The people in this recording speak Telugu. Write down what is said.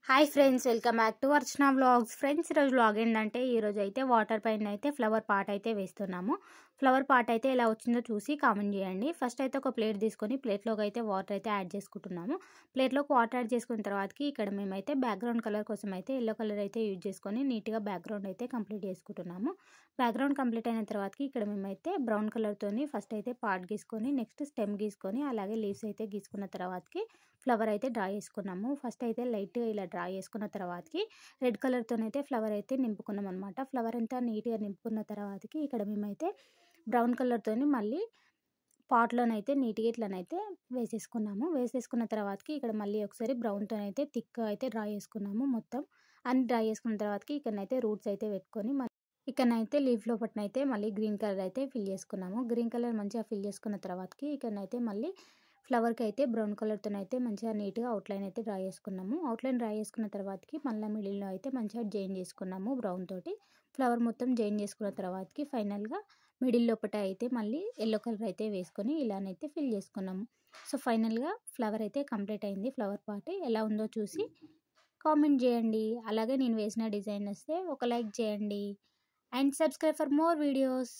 Hi friends, welcome back to Archana vlogs. Friends, ఈరోజు వ్లాగ్ ఏంటంటే ఈరోజు అయితే వాటర్ పైన అయితే ఫ్లవర్ పాట్ అయితే వేస్తున్నాము. ఫ్లవర్ పాట్ అయితే ఎలా వచ్చిందో చూసి కామెంట్ చేయండి. ఫస్ట్ అయితే ఒక ప్లేట్ తీసుకొని ప్లేట్లోకి అయితే వాటర్ అయితే యాడ్ చేసుకుంటున్నాము. ప్లేట్లోకి వాటర్ యాడ్ చేసుకున్న తర్వాతకి ఇక్కడ మేమైతే బ్యాక్గ్రౌండ్ కలర్ కోసం అయితే ఎల్లో కలర్ అయితే యూజ్ చేసుకొని నీట్గా బ్యాక్గ్రౌండ్ అయితే కంప్లీట్ చేసుకుంటున్నాము. బ్యాక్గ్రౌండ్ కంప్లీట్ అయిన తర్వాతకి ఇక్కడ మేమైతే బ్రౌన్ కలర్తోని ఫస్ట్ అయితే పాట్ గీసుకొని నెక్స్ట్ స్టెమ్ గీసుకొని అలాగే లీవ్స్ అయితే గీసుకున్న తర్వాతకి ఫ్లవర్ అయితే డ్రా చేసుకున్నాము. ఫస్ట్ అయితే లైట్గా ఇలా డ్రా చేసుకున్న తర్వాతకి రెడ్ కలర్తోనైతే ఫ్లవర్ అయితే నింపుకున్నాం అనమాట. ఫ్లవర్ అంతా నీట్గా నింపుకున్న తర్వాతకి ఇక్కడ మేమైతే బ్రౌన్ కలర్తోని మళ్ళీ పాట్లోనైతే నీట్గా ఇట్లనైతే వేసేసుకున్న తర్వాతకి ఇక్కడ మళ్ళీ ఒకసారి బ్రౌన్తోనైతే థిక్ అయితే డ్రా చేసుకున్నాము. మొత్తం అన్ని డ్రా చేసుకున్న తర్వాతకి ఇక్కడనైతే రూట్స్ అయితే పెట్టుకొని ఇక్కడనైతే లీఫ్ లోపట్నైతే మళ్ళీ గ్రీన్ కలర్ అయితే ఫిల్ చేసుకున్నాము. గ్రీన్ కలర్ మంచిగా ఫిల్ చేసుకున్న తర్వాతకి ఇక్కడనైతే మళ్ళీ ఫ్లవర్కి అయితే బ్రౌన్ కలర్తోనైతే మంచిగా నీట్గా అవుట్లైన్ అయితే డ్రా చేసుకున్నాము. అవుట్లైన్ డ్రా చేసుకున్న తర్వాతకి మళ్ళీ మిడిల్లో అయితే మంచిగా జైన్ చేసుకున్నాము బ్రౌన్ తోటి. ఫ్లవర్ మొత్తం జైన్ చేసుకున్న తర్వాతకి ఫైనల్గా మిడిల్ లోపల అయితే మళ్ళీ ఎల్లో కలర్ అయితే వేసుకొని ఇలానైతే ఫిల్ చేసుకున్నాము. సో ఫైనల్గా ఫ్లవర్ అయితే కంప్లీట్ అయింది. ఫ్లవర్ పార్ట్ ఎలా ఉందో చూసి కామెంట్ చేయండి. అలాగే నేను వేసిన డిజైన్ వస్తే ఒక లైక్ చేయండి and subscribe for more videos.